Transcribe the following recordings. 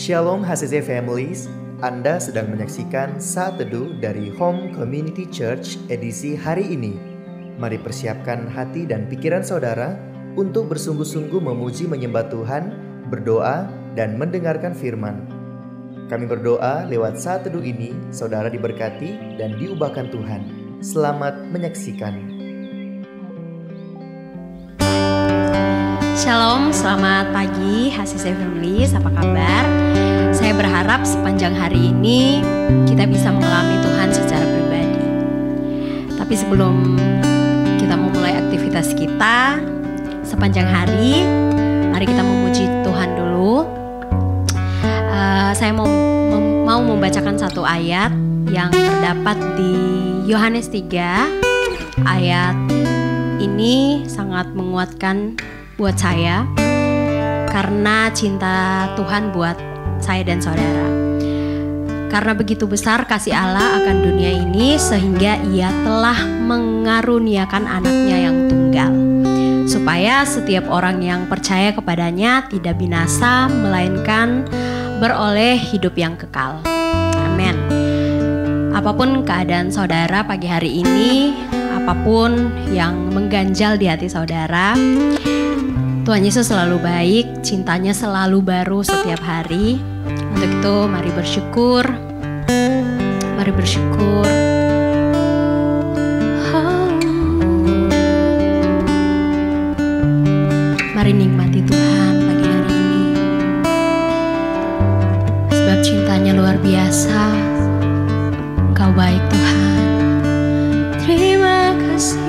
Shalom HCC Families, Anda sedang menyaksikan Saat Teduh dari Home Community Church edisi hari ini. Mari persiapkan hati dan pikiran saudara untuk bersungguh-sungguh memuji menyembah Tuhan, berdoa, dan mendengarkan firman. Kami berdoa lewat Saat Teduh ini, saudara diberkati dan diubahkan Tuhan. Selamat menyaksikan. Shalom, selamat pagi HCC Families, apa kabar? Saya berharap sepanjang hari ini kita bisa mengalami Tuhan secara pribadi. Tapi sebelum kita memulai aktivitas kita sepanjang hari, mari kita memuji Tuhan dulu. Saya mau membacakan satu ayat yang terdapat di Yohanes 3. Ayat ini sangat menguatkan buat saya karena cinta Tuhan buat saya dan saudara. Karena begitu besar kasih Allah akan dunia ini sehingga Ia telah mengaruniakan anaknya yang tunggal, supaya setiap orang yang percaya kepadanya tidak binasa melainkan beroleh hidup yang kekal. Amin. Apapun keadaan saudara pagi hari ini, apapun yang mengganjal di hati saudara, Tuhan Yesus selalu baik, cintanya selalu baru setiap hari. Untuk itu mari bersyukur. Mari bersyukur. Mari nikmati Tuhan pagi hari ini. Sebab cintanya luar biasa. Engkau baik Tuhan. Terima kasih.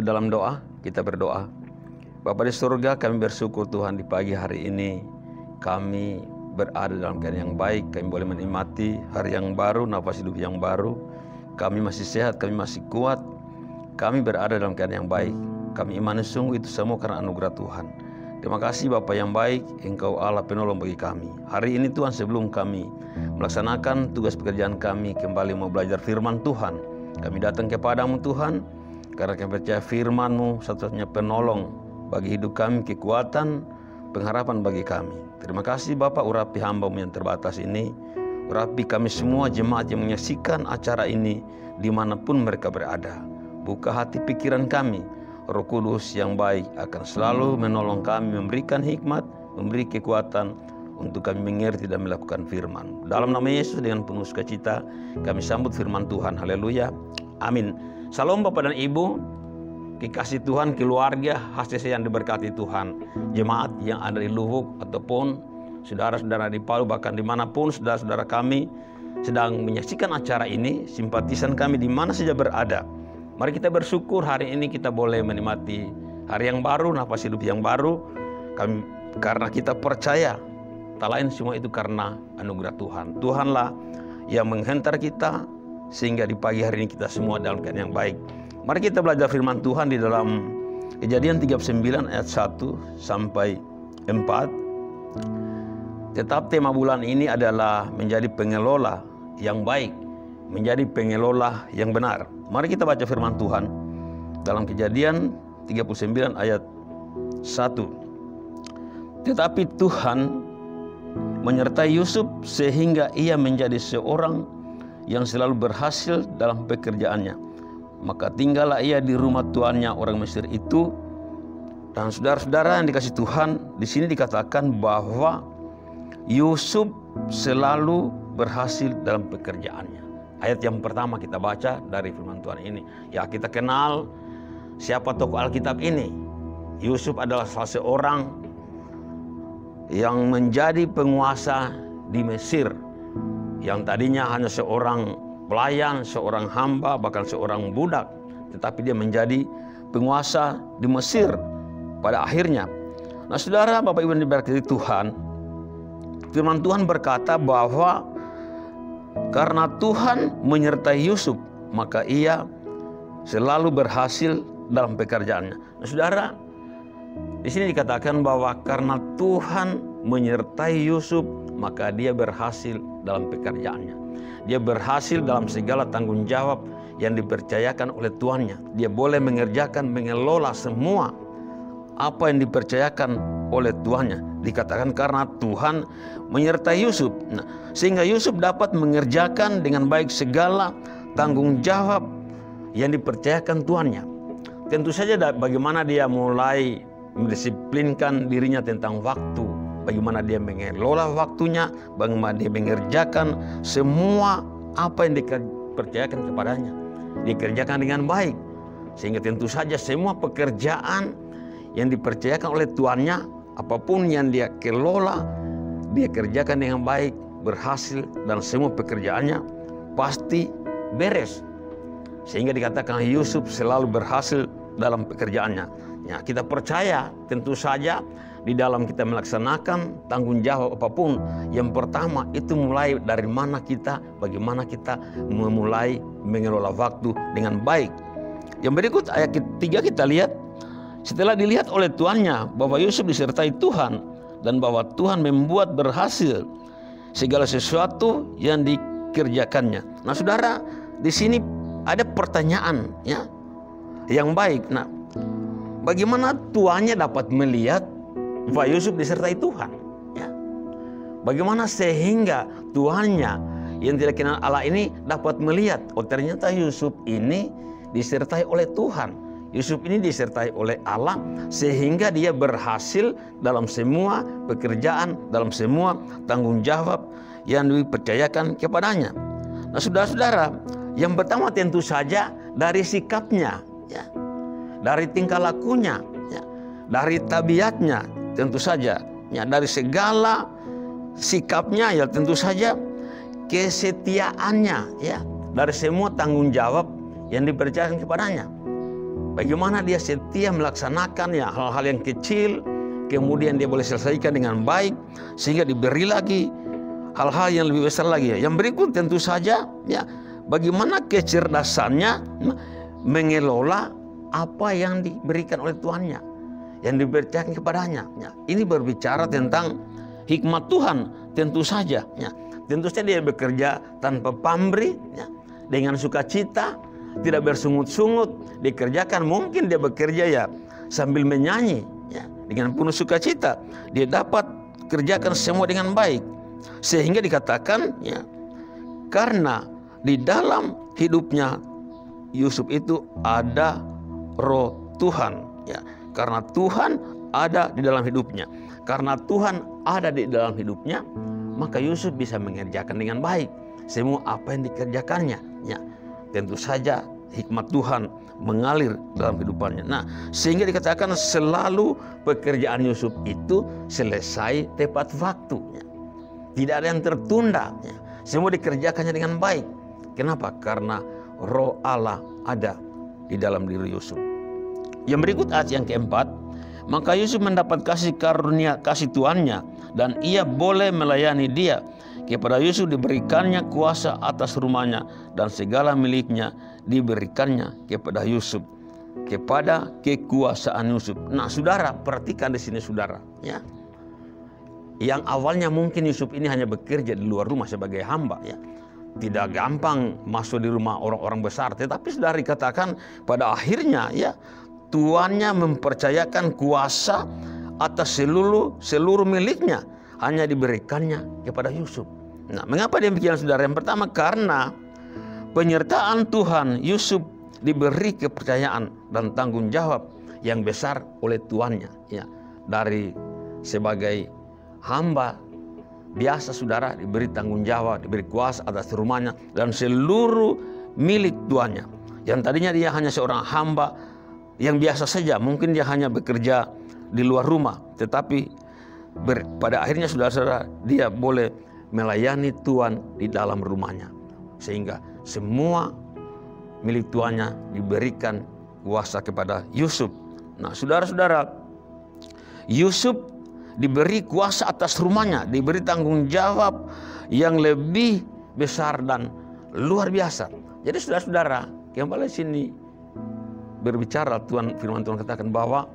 dalam doa, kita berdoa. Bapa di surga, kami bersyukur Tuhan di pagi hari ini kami berada dalam keadaan yang baik. Kami boleh menikmati hari yang baru, nafas hidup yang baru. Kami masih sehat, kami masih kuat. Kami berada dalam keadaan yang baik. Kami imani sungguh itu semua karena anugerah Tuhan. Terima kasih Bapa yang baik, Engkau Allah penolong bagi kami. Hari ini Tuhan, sebelum kami melaksanakan tugas pekerjaan kami, kembali mau belajar firman Tuhan, kami datang kepadamu Tuhan, karena kami percaya firman-Mu satu-satunya penolong bagi hidup kami, kekuatan, pengharapan bagi kami. Terima kasih Bapa, urapi hamba-Mu yang terbatas ini. Urapi kami semua jemaat yang menyaksikan acara ini dimanapun mereka berada. Buka hati pikiran kami. Roh Kudus yang baik akan selalu menolong kami, memberikan hikmat, memberi kekuatan untuk kami mengerti dan melakukan firman. Dalam nama Yesus dengan penuh sukacita kami sambut firman Tuhan. Haleluya. Amin. Salam Bapak dan Ibu, kekasih Tuhan, keluarga HCC yang diberkati Tuhan, jemaat yang ada di Luwuk ataupun saudara-saudara di Palu, bahkan dimanapun saudara-saudara kami sedang menyaksikan acara ini, simpatisan kami di mana saja berada. Mari kita bersyukur hari ini kita boleh menikmati hari yang baru, nafas hidup yang baru. Karena kita percaya, tak lain semua itu karena anugerah Tuhan. Tuhanlah yang menghantar kita sehingga di pagi hari ini kita semua dalam keadaan yang baik. Mari kita belajar firman Tuhan di dalam Kejadian 39 ayat 1 sampai 4. Tetap tema bulan ini adalah menjadi pengelola yang baik, menjadi pengelola yang benar. Mari kita baca firman Tuhan dalam Kejadian 39 ayat 1. Tetapi Tuhan menyertai Yusuf sehingga ia menjadi seorang yang selalu berhasil dalam pekerjaannya. Maka tinggallah ia di rumah tuannya orang Mesir itu. Dan saudara-saudara yang dikasih Tuhan, di sini dikatakan bahwa Yusuf selalu berhasil dalam pekerjaannya. Ayat yang pertama kita baca dari firman Tuhan ini. Ya, kita kenal siapa tokoh Alkitab ini. Yusuf adalah salah seorang yang menjadi penguasa di Mesir, yang tadinya hanya seorang pelayan, seorang hamba, bahkan seorang budak, tetapi dia menjadi penguasa di Mesir pada akhirnya. Nah, saudara, Bapak Ibu yang diberkati Tuhan, firman Tuhan berkata bahwa karena Tuhan menyertai Yusuf, maka ia selalu berhasil dalam pekerjaannya. Nah, saudara, di sini dikatakan bahwa karena Tuhan menyertai Yusuf, maka dia berhasil dalam pekerjaannya. Dia berhasil dalam segala tanggung jawab yang dipercayakan oleh tuannya. Dia boleh mengerjakan, mengelola semua apa yang dipercayakan oleh tuannya. Dikatakan karena Tuhan menyertai Yusuf. Nah, sehingga Yusuf dapat mengerjakan dengan baik segala tanggung jawab yang dipercayakan tuannya. Tentu saja bagaimana dia mulai mendisiplinkan dirinya tentang waktu, bagaimana dia mengelola waktunya, bagaimana dia mengerjakan semua apa yang dipercayakan kepadanya, dikerjakan dengan baik. Sehingga tentu saja semua pekerjaan yang dipercayakan oleh tuannya, apapun yang dia kelola, dia kerjakan dengan baik, berhasil, dan semua pekerjaannya pasti beres. Sehingga dikatakan Yusuf selalu berhasil dalam pekerjaannya. Ya, kita percaya tentu saja di dalam kita melaksanakan tanggung jawab apapun, yang pertama itu mulai dari mana kita, bagaimana kita memulai mengelola waktu dengan baik. Yang berikut ayat ketiga kita lihat, setelah dilihat oleh tuannya bahwa Yusuf disertai Tuhan dan bahwa Tuhan membuat berhasil segala sesuatu yang dikerjakannya. Nah, saudara, di sini ada pertanyaan ya yang baik. Nah, bagaimana tuannya dapat melihat bahwa Yusuf disertai Tuhan? Ya. Bagaimana sehingga tuannya yang tidak kenal Allah ini dapat melihat, oh ternyata Yusuf ini disertai oleh Tuhan. Yusuf ini disertai oleh Allah sehingga dia berhasil dalam semua pekerjaan, dalam semua tanggung jawab yang dipercayakan kepadanya. Nah, saudara-saudara, yang pertama tentu saja dari sikapnya, ya, dari tingkah lakunya, ya, dari tabiatnya, tentu saja, ya, dari segala sikapnya, ya tentu saja kesetiaannya, ya, dari semua tanggung jawab yang dipercayakan kepadanya. Bagaimana dia setia melaksanakan ya hal-hal yang kecil, kemudian dia boleh selesaikan dengan baik, sehingga diberi lagi hal-hal yang lebih besar lagi. Yang berikut tentu saja ya, bagaimana kecerdasannya mengelola apa yang diberikan oleh Tuhannya, yang diberikan kepadanya. Ya, ini berbicara tentang hikmat Tuhan tentu saja. Ya, tentu saja dia bekerja tanpa pamrih, ya, dengan sukacita, tidak bersungut-sungut dikerjakan. Mungkin dia bekerja ya sambil menyanyi, ya, dengan penuh sukacita. Dia dapat kerjakan semua dengan baik, sehingga dikatakan ya, karena di dalam hidupnya Yusuf itu ada roh Tuhan, ya, karena Tuhan ada di dalam hidupnya. Karena Tuhan ada di dalam hidupnya, maka Yusuf bisa mengerjakan dengan baik semua apa yang dikerjakannya. Ya, tentu saja hikmat Tuhan mengalir dalam kehidupannya. Nah, sehingga dikatakan selalu pekerjaan Yusuf itu selesai tepat waktunya. Tidak ada yang tertunda. Ya. Semua dikerjakannya dengan baik. Kenapa? Karena roh Allah ada di dalam diri Yusuf. Yang berikut ayat yang keempat, maka Yusuf mendapat kasih karunia kasih tuannya, dan ia boleh melayani dia. Kepada Yusuf diberikannya kuasa atas rumahnya, dan segala miliknya diberikannya kepada Yusuf, kepada kekuasaan Yusuf. Nah, saudara, perhatikan di sini, saudara, ya. Yang awalnya mungkin Yusuf ini hanya bekerja di luar rumah sebagai hamba, ya. Tidak gampang masuk di rumah orang-orang besar, tetapi saudara dikatakan pada akhirnya ya, tuannya mempercayakan kuasa atas seluruh miliknya, hanya diberikannya kepada Yusuf. Nah, mengapa demikian, saudara? Yang pertama, karena penyertaan Tuhan, Yusuf diberi kepercayaan dan tanggung jawab yang besar oleh tuannya. Ya, dari sebagai hamba biasa, saudara, diberi tanggung jawab, diberi kuasa atas rumahnya dan seluruh milik tuannya. Yang tadinya dia hanya seorang hamba yang biasa saja, mungkin dia hanya bekerja di luar rumah, tetapi pada akhirnya saudara-saudara, dia boleh melayani Tuhan di dalam rumahnya, sehingga semua milik tuannya diberikan kuasa kepada Yusuf. Nah, saudara-saudara, Yusuf diberi kuasa atas rumahnya, diberi tanggung jawab yang lebih besar dan luar biasa. Jadi saudara-saudara, kembali sini berbicara, firman Tuhan katakan bahwa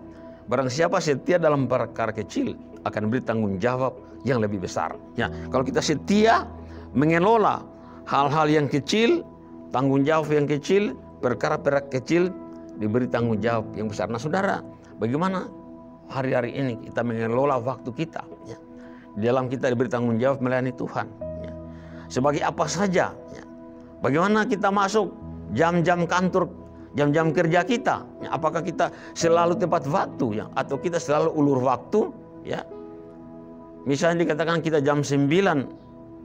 barang siapa setia dalam perkara kecil akan beri tanggung jawab yang lebih besar. Ya, kalau kita setia mengelola hal-hal yang kecil, tanggung jawab yang kecil, perkara-perkara kecil, diberi tanggung jawab yang besar. Nah, saudara, bagaimana hari-hari ini kita mengelola waktu kita? Ya, di dalam kita diberi tanggung jawab melayani Tuhan. Ya, sebagai apa saja? Ya, bagaimana kita masuk jam-jam kantor, jam-jam kerja kita? Ya, apakah kita selalu tepat waktu, ya, atau kita selalu ulur waktu? Ya, misalnya dikatakan kita jam 9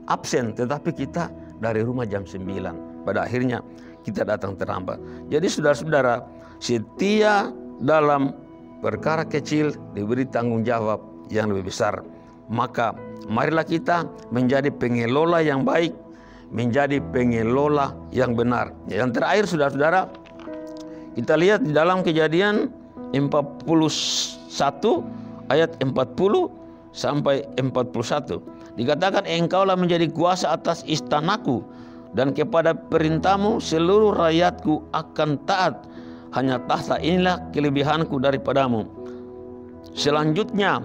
absen, tetapi kita dari rumah jam 9. Pada akhirnya kita datang terlambat. Jadi saudara-saudara, setia dalam perkara kecil diberi tanggung jawab yang lebih besar. Maka marilah kita menjadi pengelola yang baik, menjadi pengelola yang benar. Yang terakhir, saudara-saudara, kita lihat di dalam Kejadian 41 ayat 40 sampai 41. Dikatakan, engkaulah menjadi kuasa atas istanaku, dan kepada perintahmu seluruh rakyatku akan taat. Hanya tahta inilah kelebihanku daripadamu. Selanjutnya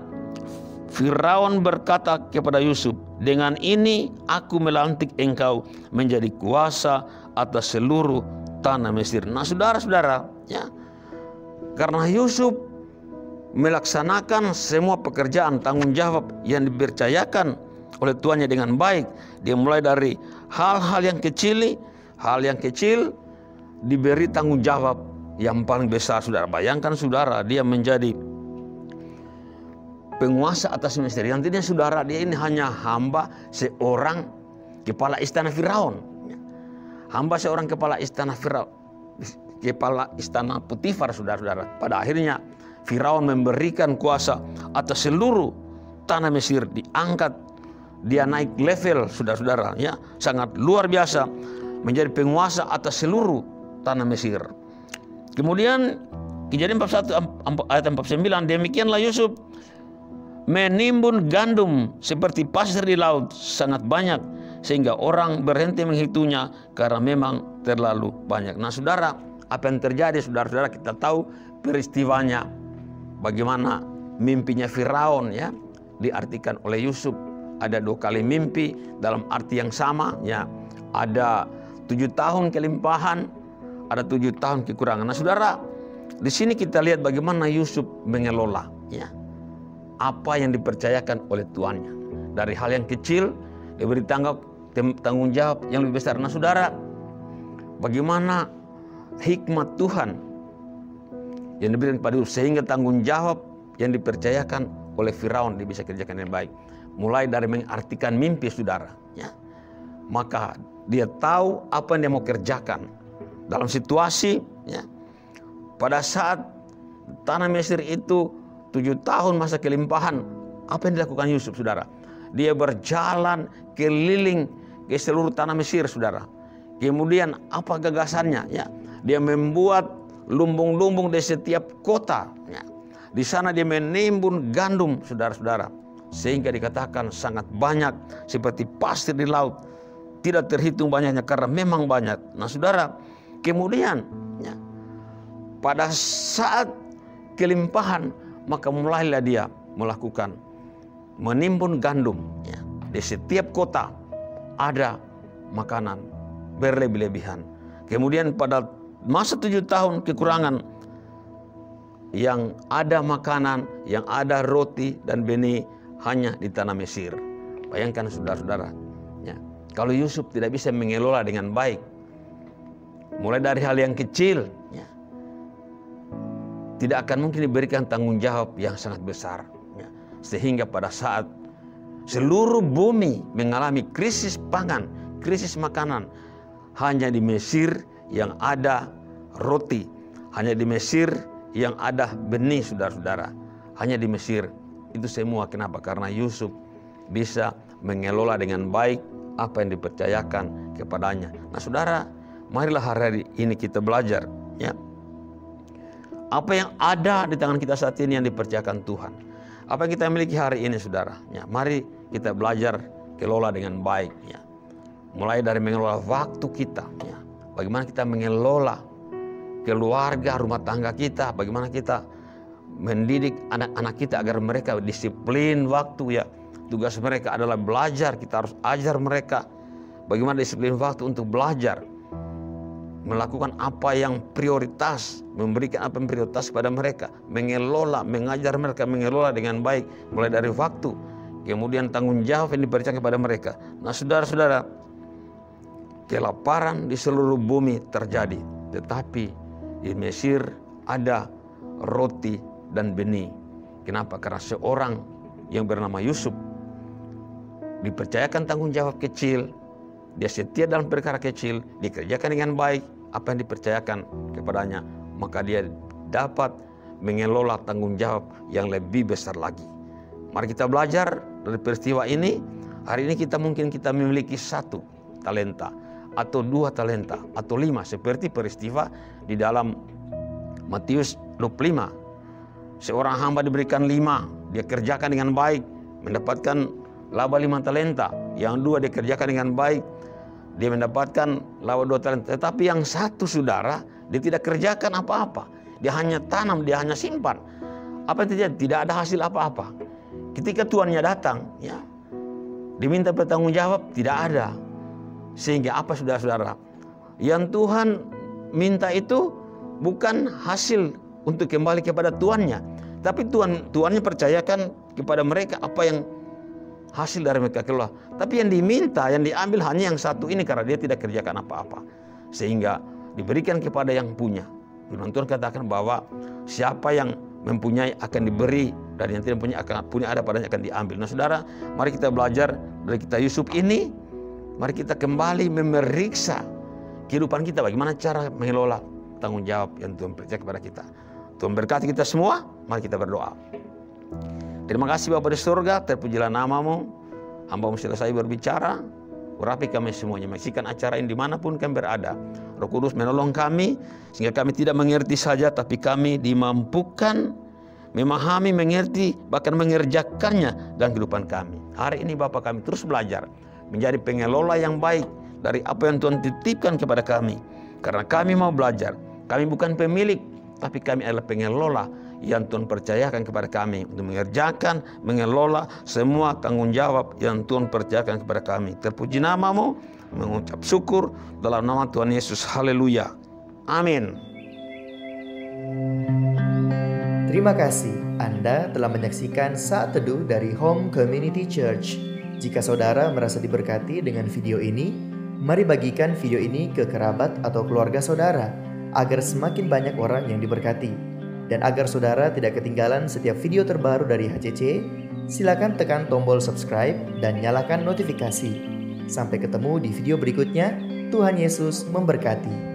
Firaun berkata kepada Yusuf, dengan ini aku melantik engkau menjadi kuasa atas seluruh tanah Mesir. Nah, saudara-saudara, ya, karena Yusuf melaksanakan semua pekerjaan tanggung jawab yang dipercayakan oleh tuannya dengan baik, dia mulai dari hal-hal yang kecil diberi tanggung jawab yang paling besar. Saudara, bayangkan saudara, dia menjadi penguasa atas Mesir. Yang tidak, saudara, dia ini hanya hamba seorang kepala istana Firaun, hamba seorang kepala istana Firaun, kepala istana Potifar. Saudara-saudara, pada akhirnya Firaun memberikan kuasa atas seluruh tanah Mesir, diangkat, dia naik level, saudara-saudara, ya, sangat luar biasa, menjadi penguasa atas seluruh tanah Mesir. Kemudian Kejadian 41 ayat 49, demikianlah Yusuf menimbun gandum seperti pasir di laut sangat banyak, sehingga orang berhenti menghitungnya karena memang terlalu banyak. Nah saudara, apa yang terjadi saudara-saudara, kita tahu peristiwanya. Bagaimana mimpinya Firaun ya diartikan oleh Yusuf. Ada 2 kali mimpi dalam arti yang sama ya. Ada 7 tahun kelimpahan, ada 7 tahun kekurangan. Nah saudara, di sini kita lihat bagaimana Yusuf mengelola ya apa yang dipercayakan oleh tuannya. Dari hal yang kecil diberi tanggung jawab yang lebih besar. Nah saudara, bagaimana hikmat Tuhan yang diberikan kepada Yusuf sehingga tanggung jawab yang dipercayakan oleh Firaun dia bisa kerjakan dengan baik. Mulai dari mengartikan mimpi saudara ya. Maka dia tahu apa yang dia mau kerjakan dalam situasi ya. Pada saat tanah Mesir itu 7 tahun masa kelimpahan, apa yang dilakukan Yusuf saudara? Dia berjalan keliling ke seluruh tanah Mesir saudara. Kemudian apa gagasannya ya? Dia membuat lumbung-lumbung di setiap kota ya. Di sana dia menimbun gandum saudara-saudara, sehingga dikatakan sangat banyak seperti pasir di laut, tidak terhitung banyaknya karena memang banyak. Nah saudara, kemudian ya, pada saat kelimpahan maka mulailah dia melakukan menimbun gandum ya. Di setiap kota ada makanan berlebih-lebihan. Kemudian pada masa 7 tahun kekurangan, yang ada makanan, yang ada roti dan benih hanya di tanah Mesir. Bayangkan saudara-saudara ya, kalau Yusuf tidak bisa mengelola dengan baik, mulai dari hal yang kecil ya, tidak akan mungkin diberikan tanggung jawab yang sangat besar ya. Sehingga pada saat seluruh bumi mengalami krisis pangan, krisis makanan, hanya di Mesir yang ada roti, hanya di Mesir yang ada benih saudara-saudara, hanya di Mesir. Itu semua kenapa? Karena Yusuf bisa mengelola dengan baik apa yang dipercayakan kepadanya. Nah saudara, marilah hari ini kita belajar ya, apa yang ada di tangan kita saat ini yang dipercayakan Tuhan. Apa yang kita miliki hari ini saudara ya, mari kita belajar kelola dengan baik ya. Mulai dari mengelola waktu kita ya, bagaimana kita mengelola keluarga, rumah tangga kita, bagaimana kita mendidik anak-anak kita agar mereka disiplin waktu ya. Tugas mereka adalah belajar, kita harus ajar mereka bagaimana disiplin waktu untuk belajar, melakukan apa yang prioritas, memberikan apa yang prioritas kepada mereka, mengelola, mengajar mereka mengelola dengan baik mulai dari waktu, kemudian tanggung jawab yang diberikan kepada mereka. Nah saudara-saudara, kelaparan di seluruh bumi terjadi, tetapi di Mesir ada roti dan benih. Kenapa? Karena seorang yang bernama Yusuf dipercayakan tanggung jawab kecil, dia setia dalam perkara kecil, dikerjakan dengan baik apa yang dipercayakan kepadanya, maka dia dapat mengelola tanggung jawab yang lebih besar lagi. Mari kita belajar dari peristiwa ini. Hari ini kita memiliki 1 talenta atau 2 talenta atau 5, seperti peristiwa di dalam Matius 25. Seorang hamba diberikan 5, dia kerjakan dengan baik, mendapatkan laba 5 talenta. Yang 2 dikerjakan dengan baik, dia mendapatkan laba 2 talenta. Tetapi yang 1 saudara, dia tidak kerjakan apa-apa. Dia hanya tanam, dia hanya simpan. Apa yang terjadi? Tidak ada hasil apa-apa. Ketika tuannya datang, ya, diminta bertanggung jawab, tidak ada. Sehingga apa saudara-saudara? Yang Tuhan minta itu bukan hasil untuk kembali kepada tuannya, tapi tuannya percayakan kepada mereka apa yang hasil dari mereka kelola. Tapi yang diminta, yang diambil hanya yang 1 ini karena dia tidak kerjakan apa-apa. Sehingga diberikan kepada yang punya. Firman Tuhan katakan bahwa siapa yang mempunyai akan diberi, dan yang tidak punya ada padanya akan diambil. Nah saudara, mari kita belajar dari kita Yusuf ini. Mari kita kembali memeriksa kehidupan kita, bagaimana cara mengelola tanggung jawab yang Tuhan percaya kepada kita. Tuhan berkati kita semua. Mari kita berdoa. Terima kasih Bapa di surga, terpujilah nama-Mu. Hamba-Mu selesai berbicara. urapi kami semuanya, menyaksikan acara ini dimanapun kami berada. Roh Kudus menolong kami, sehingga kami tidak mengerti saja, tapi kami dimampukan memahami, mengerti, bahkan mengerjakannya dalam kehidupan kami. Hari ini Bapa, kami terus belajar menjadi pengelola yang baik dari apa yang Tuhan titipkan kepada kami. Karena kami mau belajar, kami bukan pemilik, tapi kami adalah pengelola yang Tuhan percayakan kepada kami untuk mengerjakan, mengelola semua tanggung jawab yang Tuhan percayakan kepada kami. Terpuji nama-Mu, mengucap syukur dalam nama Tuhan Yesus. Haleluya. Amin. Terima kasih Anda telah menyaksikan Saat Teduh dari Home Community Church. Jika saudara merasa diberkati dengan video ini, mari bagikan video ini ke kerabat atau keluarga saudara, agar semakin banyak orang yang diberkati. Dan agar saudara tidak ketinggalan setiap video terbaru dari HCC, silakan tekan tombol subscribe dan nyalakan notifikasi. Sampai ketemu di video berikutnya. Tuhan Yesus memberkati.